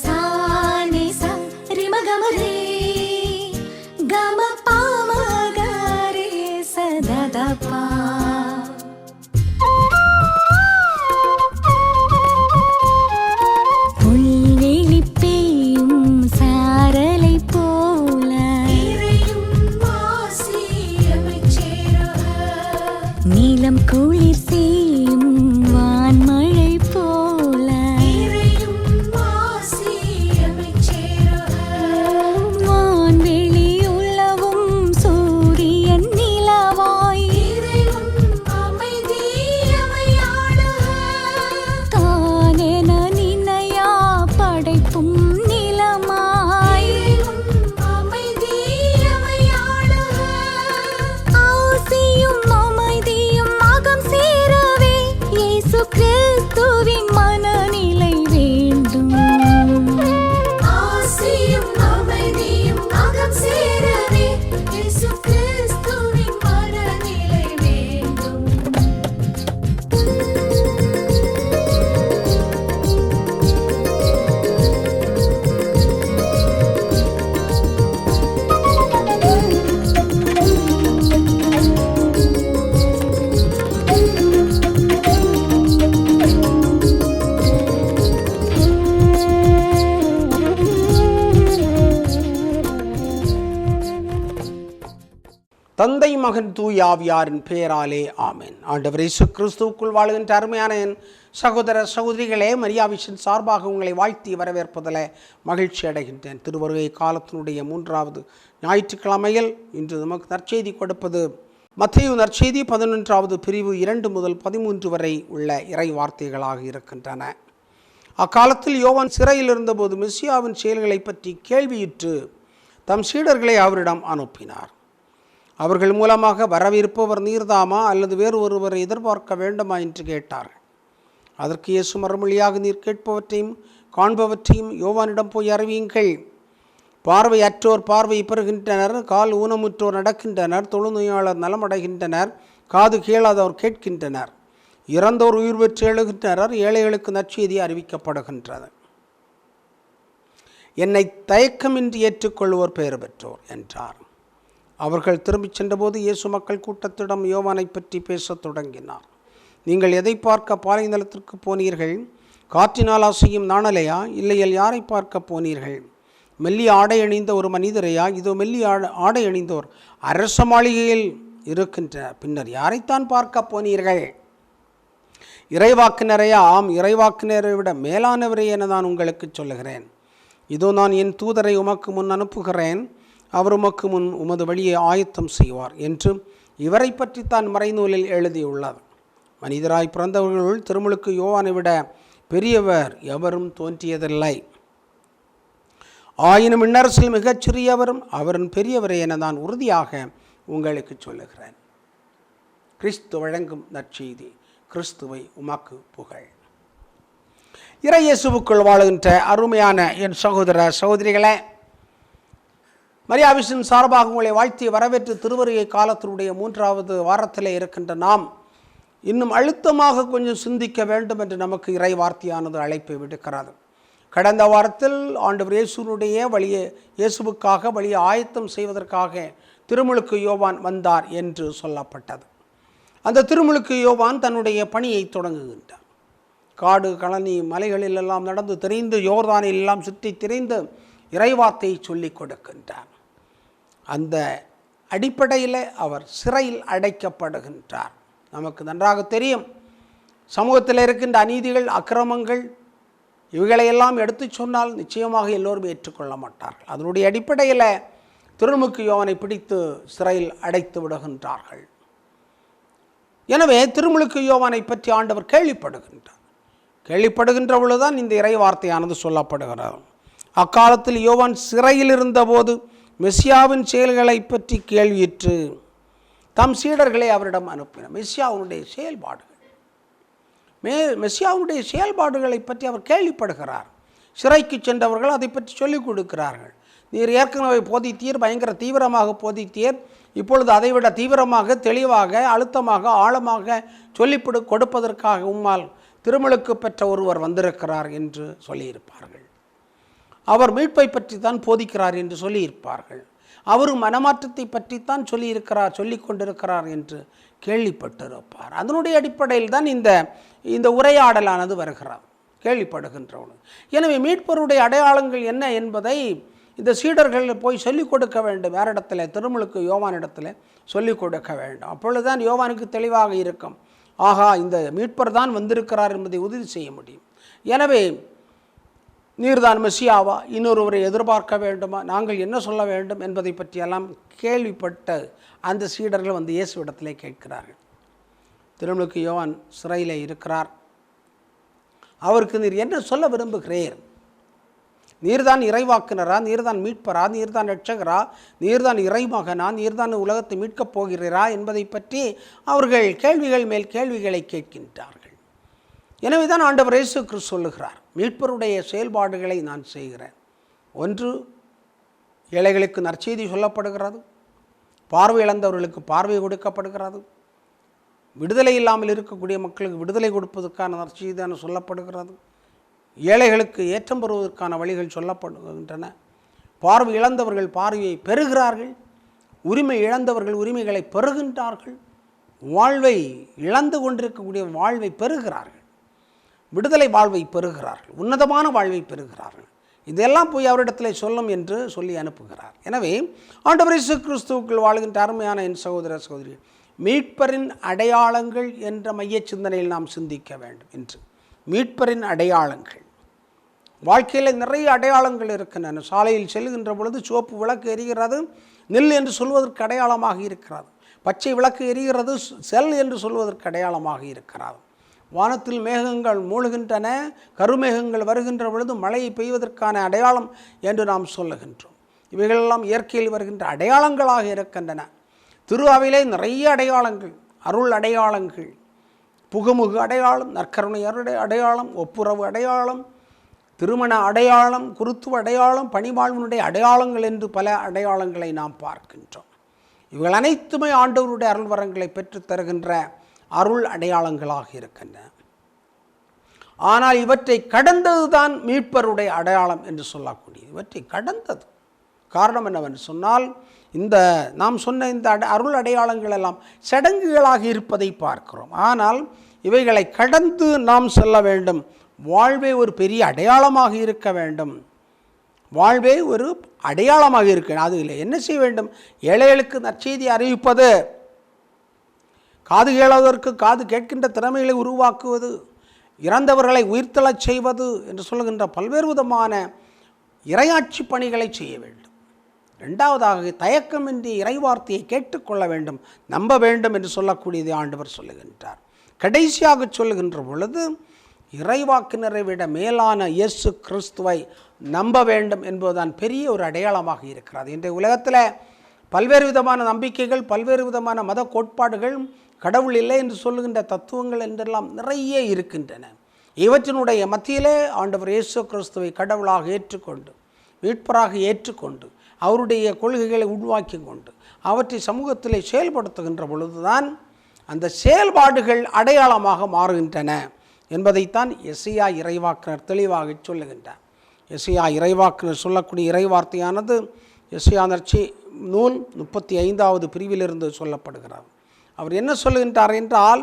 சானி சா ரிமகமரே கம பாமகரே சததபா. புல்வெளி பெய்யும் சாரலை போல நீலம் குளிர் செய்யும் வான்மழை போல வான்வெளி உலவும் சூரியன் நிலவாய் தானென நினையா படைப்பும் நிலமாய் ஆசியும் அமைதியும் அகம் சேரவே இயேசு கிறிஸ்துவின் மனநிலை வேண்டும். ஆசியும் அமைதியும் அகம் சேரவே இயேசு கிறிஸ்துவின் மனநிலை வேண்டும். தந்தை மகன் தூய ஆவியாரின் பெயராலே ஆமென். ஆண்டவர் இயேசு கிறிஸ்துவுக்குள் வாழுகின்ற அருமையான என் சகோதர சகோதரிகளே, மரியாவிஷன் சார்பாக உங்களை வாழ்த்தி வரவேற்பதில் மகிழ்ச்சி அடைகின்றேன். திருவருகை காலத்தினுடைய 3வது ஞாயிற்றுக்கிழமையில் இன்று நமக்கு நற்செய்தி கொடுப்பது மத்தேயு நற்செய்தி 11வது பிரிவு 2 முதல் 13 வரை உள்ள இறை வார்த்தைகளாக இருக்கின்றன. அக்காலத்தில் யோவான் சிறையில் இருந்தபோது மெசியாவின் செயல்களை பற்றி கேள்வியுற்று தம் சீடர்களை அவரிடம் அனுப்பினார். அவர்கள் மூலமாக வரவிருப்பவர் நீர்தாமா அல்லது வேறு ஒருவரை எதிர்பார்க்க வேண்டுமா என்று கேட்டார்கள். அதற்கு இயேசு மறுமொழியாக, நீர் கேட்பவற்றையும் காண்பவற்றையும் யோவானிடம் போய் அறிவியுங்கள். பார்வையற்றோர் பார்வை பெறுகின்றனர், கால் ஊனமுற்றோர் நடக்கின்றனர், தொழுநோயாளர் நலமடைகின்றனர், காது கேளாதோர் கேட்கின்றனர், இறந்தோர் உயிர் பெற்று எழுகின்றனர், ஏழைகளுக்கு நற்செய்தி அறிவிக்கப்படுகின்றது. என்னை தயக்கமின்றி ஏற்றுக்கொள்வோர் பெயர் பெற்றோர் என்றார். அவர்கள் திரும்பிச் சென்றபோது இயேசு மக்கள் கூட்டத்திடம் யோவானை பற்றி பேசத் தொடங்கினார். நீங்கள் எதை பார்க்க பாலை நிலத்திற்கு போனீர்கள்? காற்றினால் அசையும் நாணலையா? இல்லையல் யாரை பார்க்க போனீர்கள்? மெல்லிய ஆடை அணிந்த ஒரு மனிதரையா? இதோ மெல்லிய ஆடை அணிந்தோர் அரச மாளிகையில் இருக்கின்றனர். பின்னர் யாரைத்தான் பார்க்க போனீர்கள்? இறைவாக்கினரையா? ஆம், இறைவாக்கினரை விட மேலானவரே என நான் உங்களுக்கு சொல்லுகிறேன். இதோ நான் என் தூதரை உமக்கு முன் அனுப்புகிறேன், அவர் உமக்கு முன் உமது வழியை ஆயத்தம் செய்வார் என்று இவரை பற்றி தான் மறைநூலில் எழுதியுள்ளது. மனிதராய் பிறந்தவர்களுள் திருமுழுக்கு யோவானை விட பெரியவர் எவரும் தோன்றியதில்லை. ஆயினும் விண்ணரசில் மிகச்சிறியவரும் அவரின் பெரியவரே என நான் உறுதியாக உங்களுக்கு சொல்லுகிறேன். கிறிஸ்து வழங்கும் நற்செய்தி. கிறிஸ்துவை உமக்கு புகழ். இறை இயேசுவுக்குள் வாழுகின்ற அருமையான என் சகோதர சகோதரிகளே, மரியாவிஷன் சார்பாக உங்களை வாழ்த்தி வரவேற்று திருவருகை காலத்தினுடைய 3வது வாரத்தில் இருக்கின்ற நாம் இன்னும் அழுத்தமாக கொஞ்சம் சிந்திக்க வேண்டும் என்று நமக்கு இறை வார்த்தையானது அழைப்பை விடுக்கிறது. கடந்த வாரத்தில் ஆண்டவர் இயேசுவுக்காக வழியை ஆயத்தம் செய்வதற்காக திருமுழுக்கு யோவான் வந்தார் என்று சொல்லப்பட்டது. அந்த திருமுழுக்கு யோவான் தன்னுடைய பணியை தொடங்குகின்றார். காடு கழனி மலைகளிலெல்லாம் நடந்து திரிந்து, யோர்தானில் எல்லாம் சுற்றி திரிந்து இறைவார்த்தையை சொல்லிக் கொடுக்கின்றார். அந்த அடிப்படையில் அவர் சிறையில் அடைக்கப்படுகின்றார். நமக்கு நன்றாக தெரியும், சமூகத்தில் இருக்கின்ற அநீதிகள், அக்கிரமங்கள் இவைகளையெல்லாம் எடுத்து சொன்னால் நிச்சயமாக எல்லோரும் ஏற்றுக்கொள்ள மாட்டார்கள். அதனுடைய அடிப்படையில் திருமுழுக்கு யோவானை பிடித்து சிறையில் அடைத்து விடுகின்றார்கள். எனவே திருமுழுக்கு யோவானை பற்றி ஆண்டவர் கேள்விப்படுகின்ற பொழுதுதான் இந்த இறை வார்த்தையானது சொல்லப்படுகிறது. அக்காலத்தில் யோவான் சிறையில் இருந்தபோது மெசியாவின் செயல்களை பற்றி கேள்வியுற்று தம் சீடர்களை அவரிடம் அனுப்பினார். மெசியாவுடைய செயல்பாடுகளை பற்றி அவர் கேள்விப்படுகிறார். சிறைக்கு சென்றவர்கள் அதை பற்றி சொல்லிக் கொடுக்கிறார்கள். நீர் ஏற்கனவே போதித்தீர், பயங்கர தீவிரமாக போதித்தீர், இப்பொழுது அதைவிட தீவிரமாக, தெளிவாக, அழுத்தமாக, ஆழமாக சொல்லிக் கொடுப்பதற்காக உம்மால் திருமுழுக்கு பெற்ற ஒருவர் வந்திருக்கிறார் என்று சொல்லியிருப்பார்கள். அவர் மீட்பை பற்றி தான் போதிக்கிறார் என்று சொல்லியிருப்பார்கள். அவர் மனமாற்றத்தை பற்றித்தான் சொல்லிக் கொண்டிருக்கிறார் என்று கேள்விப்பட்டிருப்பார். அதனுடைய அடிப்படையில் தான் இந்த உரையாடலானது வருகிறது கேள்விப்படுகின்றவன். எனவே மீட்பருடைய அடையாளங்கள் என்ன என்பதை இந்த சீடர்கள் போய் சொல்லிக் கொடுக்க வேண்டும். வேறு இடத்துல, திருமுழுக்கு யோவானிடத்தில் சொல்லிக் கொடுக்க வேண்டும். அப்பொழுதுதான் யோவானுக்கு தெளிவாக இருக்கும், ஆகா இந்த மீட்பர் தான் வந்திருக்கிறார் என்பதை உறுதி செய்ய முடியும். எனவே நீர்தான் மெசியாவா, இன்னொருவரை எதிர்பார்க்க வேண்டுமா, நாங்கள் என்ன சொல்ல வேண்டும் என்பதை பற்றியெல்லாம் கேள்விப்பட்ட அந்த சீடர்கள் வந்து இயேசுவிடத்திலே கேட்கிறார்கள். திருமுழுக்கு யோவான் சிறையில் இருக்கிறார். அவருக்கு நீர் என்ன சொல்ல விரும்புகிறீர்? நீர்தான் இறைவாக்குனரா, நீர்தான் மீட்பரா, நீர்தான் ரட்சகரா, நீர்தான் இறைமகனா, நீர்தான் உலகத்தை மீட்கப் போகிறீரா என்பதை பற்றி அவர்கள் கேள்விகள் மேல் கேள்விகளை கேட்கின்றார்கள். எனவே தான் ஆண்டவர் இயேசு கிறிஸ்து சொல்லுகிறார், மீட்பருடைய செயல்பாடுகளை நான் செய்கிறேன். ஒன்று, ஏழைகளுக்கு நற்செய்தி சொல்லப்படுகிறது, பார்வை இழந்தவர்களுக்கு பார்வை கொடுக்கப்படுகிறது, விடுதலை இல்லாமல் இருக்கக்கூடிய மக்களுக்கு விடுதலை கொடுப்பதற்கான நற்செய்தியான சொல்லப்படுகிறது, ஏழைகளுக்கு ஏற்றம் பெறுவதற்கான வழிகள் சொல்லப்படுகின்றன, பார்வை இழந்தவர்கள் பார்வையை பெறுகிறார்கள், உரிமை இழந்தவர்கள் உரிமைகளை பெறுகின்றார்கள், வாழ்வை இழந்து கொண்டிருக்கக்கூடிய வாழ்வை பெறுகிறார்கள், விடுதலை வாழ்வை பெறுகிறார்கள், உன்னதமான வாழ்வை பெறுகிறார்கள். இதெல்லாம் போய் அவரிடத்தில் சொல்லும் என்று சொல்லி அனுப்புகிறார். எனவே ஆண்டவர் இயேசு கிறிஸ்துவுக்குள் வாழ்கின்ற அருமையான என் சகோதர சகோதரி, மீட்பரின் அடையாளங்கள் என்ற மைய சிந்தனையில் நாம் சிந்திக்க வேண்டும். என்று மீட்பரின் அடையாளங்கள், வாழ்க்கையில் நிறைய அடையாளங்கள் இருக்கின்றன. சாலையில் செல்கின்ற பொழுது சிவப்பு விளக்கு எரிகிறது, நில் என்று சொல்வதற்கு அடையாளமாக இருக்கிறது. பச்சை விளக்கு எரிகிறது, செல் என்று சொல்வதற்கு அடையாளமாக இருக்கிறது. வானத்தில் மேகங்கள் மூழ்கின்றன, கருமேகங்கள் வருகின்ற பொழுது மழையை பெய்வதற்கான அடையாளம் என்று நாம் சொல்லுகின்றோம். இவைகளெல்லாம் இயற்கையில் வருகின்ற அடையாளங்களாக இருக்கின்றன. திருவாவிலே நிறைய அடையாளங்கள், அருள் அடையாளங்கள், புகுமுகு அடையாளம், நற்கருணை அடையாளம், ஒப்புரவு அடையாளம், திருமண அடையாளம், குருத்துவ அடையாளம், பணிவாழ்வினுடைய அடையாளங்கள் என்று பல அடையாளங்களை நாம் பார்க்கின்றோம். இவைகள் அனைத்துமே ஆண்டவருடைய அருள் வரங்களை பெற்றுத் தருகின்ற அருள் அடையாளங்களாக இருக்கின்றன. ஆனால் இவற்றை கடந்தது தான் மீட்பருடைய அடையாளம் என்று சொல்லக்கூடியது. இவற்றை கடந்தது காரணம் என்னவென்று சொன்னால், இந்த நாம் சொன்ன இந்த அருள் அடையாளங்கள் எல்லாம் சடங்குகளாக இருப்பதை பார்க்கிறோம். ஆனால் இவைகளை கடந்து நாம் செல்ல வேண்டும். வாழ்வே ஒரு பெரிய அடையாளமாக இருக்க வேண்டும். வாழ்வே ஒரு அடையாளமாக இருக்க, அதில் என்ன செய்ய வேண்டும்? ஏழைகளுக்கு நற்செய்தி அறிவிப்பது, காது கேளாதவருக்கு காது கேட்கின்ற திறமைகளை உருவாக்குவது, இறந்தவர்களை உயிர்த்தெழச் செய்வது என்று சொல்லுகின்ற பல்வேறு விதமான இறையாட்சி பணிகளை செய்ய வேண்டும். இரண்டாவதாக, தயக்கமின்றி இறைவார்த்தையை கேட்டுக்கொள்ள வேண்டும், நம்ப வேண்டும் என்று சொல்லக்கூடியதை ஆண்டவர் சொல்லுகின்றார். கடைசியாக சொல்லுகின்ற பொழுது, இறைவாக்கினரை விட மேலான இயேசு கிறிஸ்துவை நம்ப வேண்டும் என்பதுதான் பெரிய ஒரு அடையாளமாக இருக்கிறது. இன்றைய உலகத்தில் பல்வேறு விதமான நம்பிக்கைகள், பல்வேறு விதமான மத கோட்பாடுகள், கடவுள் இல்லை என்று சொல்லுகின்ற தத்துவங்கள் என்றெல்லாம் நிறைய இருக்கின்றன. இவற்றினுடைய மத்தியிலே ஆண்டவர் இயேசு கிறிஸ்துவை கடவுளாக ஏற்றுக்கொண்டு, மீட்பராக ஏற்றுக்கொண்டு, அவருடைய கொள்கைகளை உருவாக்கி கொண்டு அவற்றை சமூகத்திலே செயல்படுத்துகின்ற பொழுதுதான் அந்த செயல்பாடுகள் அடையாளமாக மாறுகின்றன என்பதைத்தான் எசையா இறைவாக்கினர் தெளிவாக சொல்லுகின்றார். எசையா இறைவாக்கினர் சொல்லக்கூடிய இறைவார்த்தையானது எசையா நூல் 35வது பிரிவிலிருந்து சொல்லப்படுகிறார். அவர் என்ன சொல்லுகின்றார் என்றால்,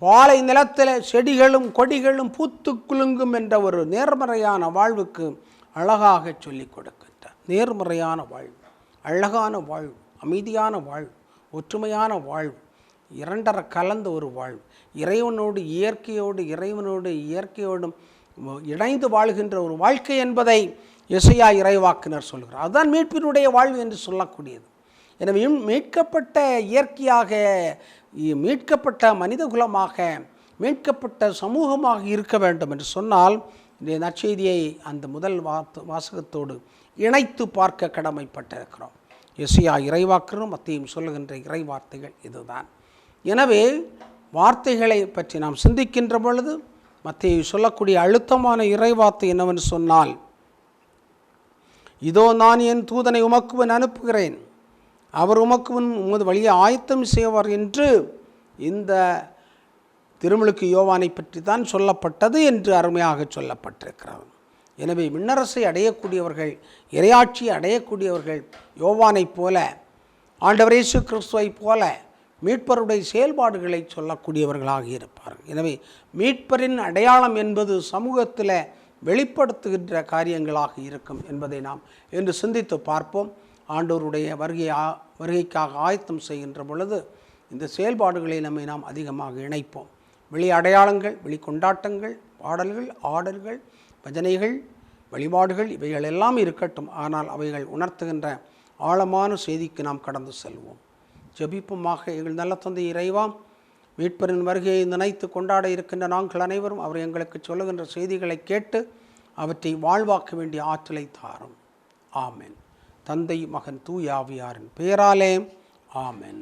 பாலை நிலத்தில் செடிகளும் கொடிகளும் பூத்து குலுங்கும் என்ற ஒரு நேர்மறையான வாழ்வுக்கு அழகாக சொல்லிக் கொடுக்கின்றார். நேர்மறையான வாழ்வு, அழகான வாழ்வு, அமைதியான வாழ்வு, ஒற்றுமையான வாழ்வு, இரண்டரை கலந்த ஒரு வாழ்வு, இறைவனோடு இயற்கையோடும் இணைந்து வாழ்கின்ற ஒரு வாழ்க்கை என்பதை எசையா இறைவாக்கினர் சொல்கிறார். அதுதான் மீட்பினுடைய வாழ்வு என்று சொல்லக்கூடியது. எனவே மீட்கப்பட்ட இயற்கையாக, மீட்கப்பட்ட மனித குலமாக, மீட்கப்பட்ட சமூகமாக இருக்க வேண்டும் என்று சொன்னால், இந்த நற்செய்தியை அந்த முதல் வாசகத்தோடு இணைத்து பார்க்க கடமைப்பட்டிருக்கிறோம். எசையா இறைவாக்கினரும் மத்தியும் சொல்லுகின்ற இறைவார்த்தைகள் இதுதான். எனவே வார்த்தைகளை பற்றி நாம் சிந்திக்கின்ற பொழுது மத்தேயு சொல்லக்கூடிய அழுத்தமான இறைவார்த்தை என்னவென்று சொன்னால், இதோ நான் என் தூதனை உமக்குவன் அனுப்புகிறேன், அவர் உமக்குவன் உமது வழியை ஆயத்தம் செய்வார் என்று இந்த திருமுழுக்கு யோவானை பற்றி தான் சொல்லப்பட்டது என்று அருமையாக சொல்லப்பட்டிருக்கிறது. எனவே விண்ணரசை அடையக்கூடியவர்கள், இறையாட்சியை அடையக்கூடியவர்கள் யோவானைப் போல, ஆண்டவர் இயேசு கிறிஸ்துவைப் போல மீட்பருடைய செயல்பாடுகளை சொல்லக்கூடியவர்களாக இருப்பார்கள். எனவே மீட்பரின் அடையாளம் என்பது சமூகத்தில் வெளிப்படுத்துகின்ற காரியங்களாக இருக்கும் என்பதை நாம் இன்று சிந்தித்து பார்ப்போம். ஆண்டவருடைய வருகைக்காக ஆயத்தம் செய்கின்ற பொழுது இந்த செயல்பாடுகளை நாம் அதிகமாக இணைப்போம். வெளி அடையாளங்கள், வெளி கொண்டாட்டங்கள், பாடல்கள், ஆடல்கள், பஜனைகள், வழிபாடுகள் இவைகள் எல்லாம் இருக்கட்டும். ஆனால் அவைகள் உணர்த்துகின்ற ஆழமான செய்திக்கு நாம் கடந்து செல்வோம். ஜெபிப்புமாக. எங்கள் நல்ல தந்தை இறைவா, மீட்பரின் வருகையை நினைத்து கொண்டாட இருக்கின்ற நாங்கள் அனைவரும் அவர் எங்களுக்கு சொல்லுகின்ற செய்திகளை கேட்டு அவற்றை வாழ்வாக்க வேண்டிய ஆற்றலை தாரும். ஆமென். தந்தை, மகன், தூய ஆவியாரின் பெயராலே ஆமென்.